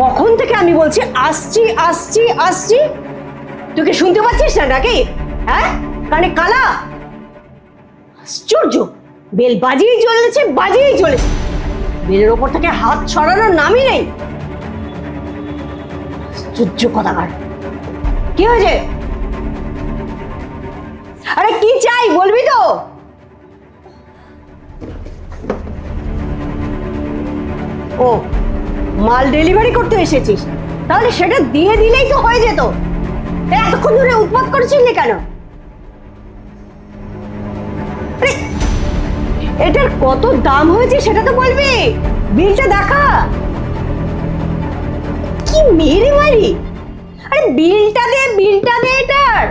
কখন থেকে আমি বলছি আসছি আসছি আসছি, তুই কি শুনতে পাচ্ছিস না নাকি? হ্যাঁ, কানে কালা? আশ্চর্য, বেল বাজিয়েই চলেছে, বাজিয়েই চলেছে, বেলের ওপর থেকে হাত ছড়ানোর নামই নেই। আশ্চর্য কথাকার। কি হয়েছে? আরে কি চাই বলবি তো? ও, মাল ডেলিভারি করতে এসেছিস, তাহলে সেটা দিয়ে দিলেই তো হয়ে যেত। এতক্ষণ ধরে উৎপাত করেছিলি কেন? আরে, এটার কত দাম হয়েছে সেটা তো বলবি, বিলটা দেখা। কি মেরে মারি! আরে বিলটা দে, বিলটা দে এটার।